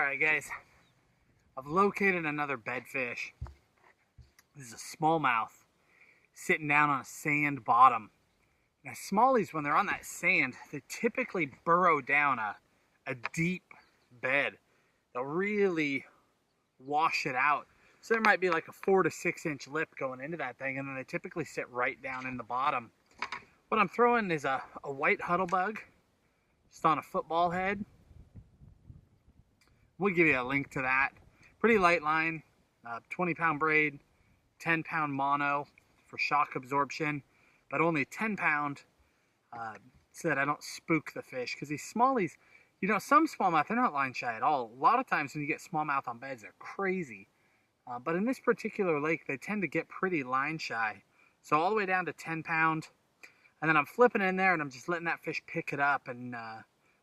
Alright guys, I've located another bedfish. This is a smallmouth sitting down on a sand bottom. Now smallies, when they're on that sand, they typically burrow down a deep bed. They'll really wash it out. So there might be like a 4 to 6 inch lip going into that thing, and then they typically sit right down in the bottom. What I'm throwing is a white huddlebug, just on a football head. We'll give you a link to that. Pretty light line, 20-pound braid, 10-pound mono for shock absorption, but only 10-pound so that I don't spook the fish. Because these smallies, you know, some smallmouth, they're not line shy at all. A lot of times when you get smallmouth on beds, they're crazy. But in this particular lake, they tend to get pretty line shy. So all the way down to 10-pound. And then I'm flipping in there and I'm just letting that fish pick it up. And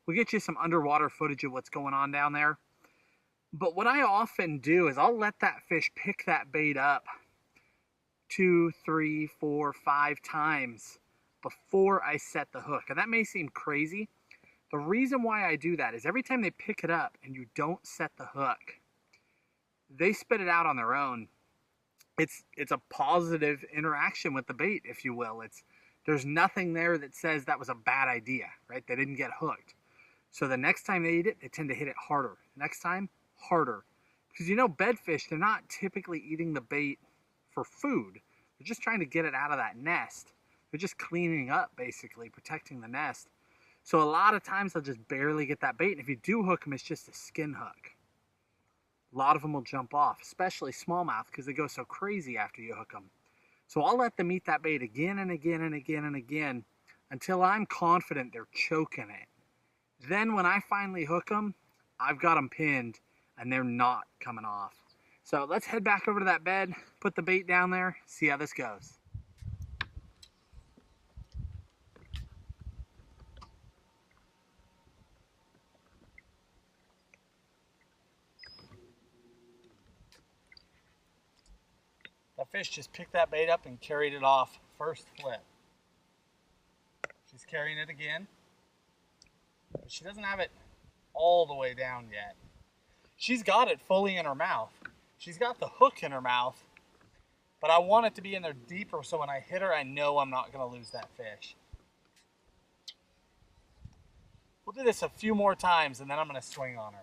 we'll get you some underwater footage of what's going on down there. But what I often do is I'll let that fish pick that bait up 2, 3, 4, 5 times before I set the hook. And that may seem crazy. The reason why I do that is every time they pick it up and you don't set the hook, they spit it out on their own. It's a positive interaction with the bait, if you will. There's nothing there that says that was a bad idea, right? They didn't get hooked. So the next time they eat it, they tend to hit it harder. Next time, harder. Because you know, bedfish, they're not typically eating the bait for food. They're just trying to get it out of that nest. They're just cleaning up, basically, protecting the nest. So a lot of times they'll just barely get that bait. And if you do hook them, it's just a skin hook. A lot of them will jump off, especially smallmouth, because they go so crazy after you hook them. So I'll let them eat that bait again and again and again and again until I'm confident they're choking it. Then when I finally hook them, I've got them pinned and they're not coming off. So let's head back over to that bed, put the bait down there, see how this goes. That fish just picked that bait up and carried it off first flip. She's carrying it again, but she doesn't have it all the way down yet. She's got it fully in her mouth. She's got the hook in her mouth, but I want it to be in there deeper so when I hit her, I know I'm not going to lose that fish. We'll do this a few more times and then I'm going to swing on her.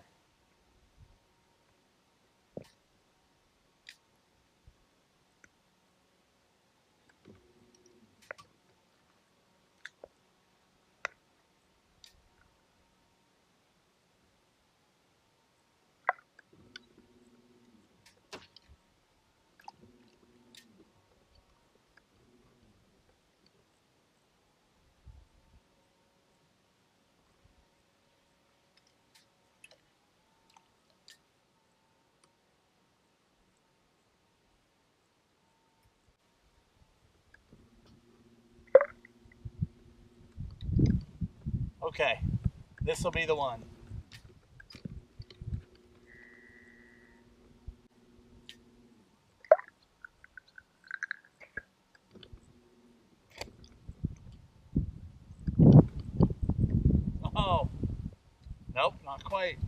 Okay, this will be the one. Oh, nope, not quite.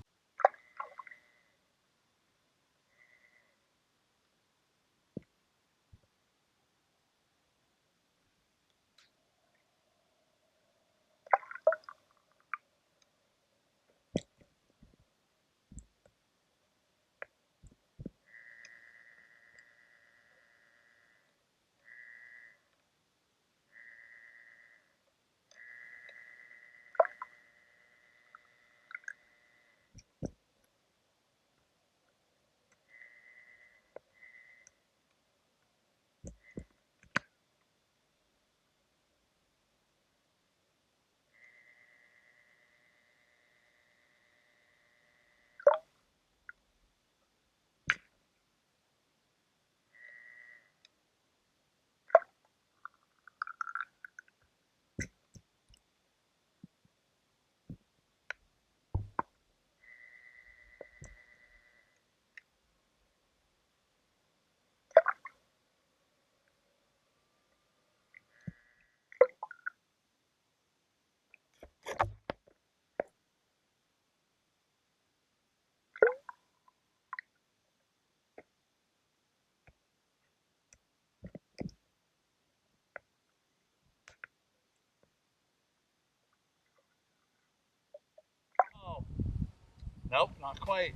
Nope, not quite.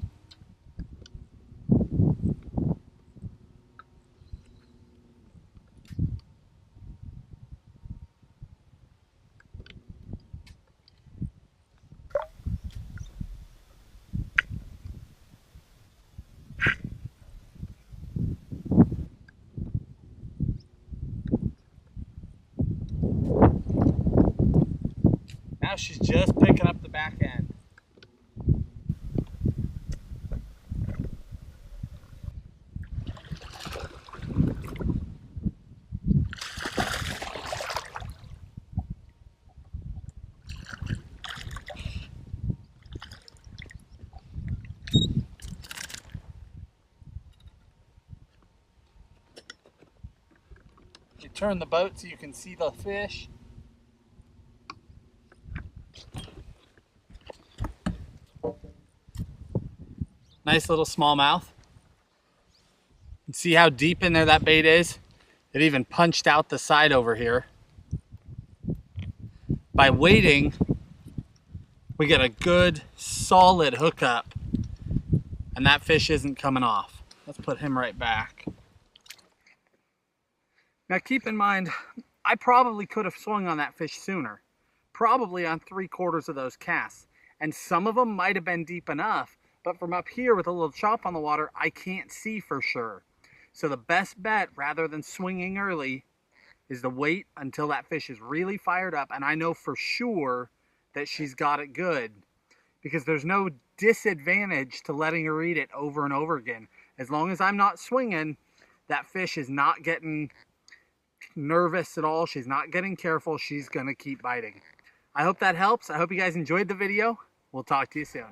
Now she's just picking up the back end. You turn the boat so you can see the fish. Nice little smallmouth. See how deep in there that bait is? It even punched out the side over here. By waiting, we get a good solid hookup, and that fish isn't coming off. Let's put him right back. Now keep in mind, I probably could have swung on that fish sooner. Probably on 3/4 of those casts. And some of them might have been deep enough, but from up here with a little chop on the water, I can't see for sure. So the best bet, rather than swinging early, is to wait until that fish is really fired up and I know for sure that she's got it good. Because there's no disadvantage to letting her eat it over and over again. As long as I'm not swinging, that fish is not getting nervous at all. She's not getting careful. She's gonna keep biting. I hope that helps. I hope you guys enjoyed the video. We'll talk to you soon.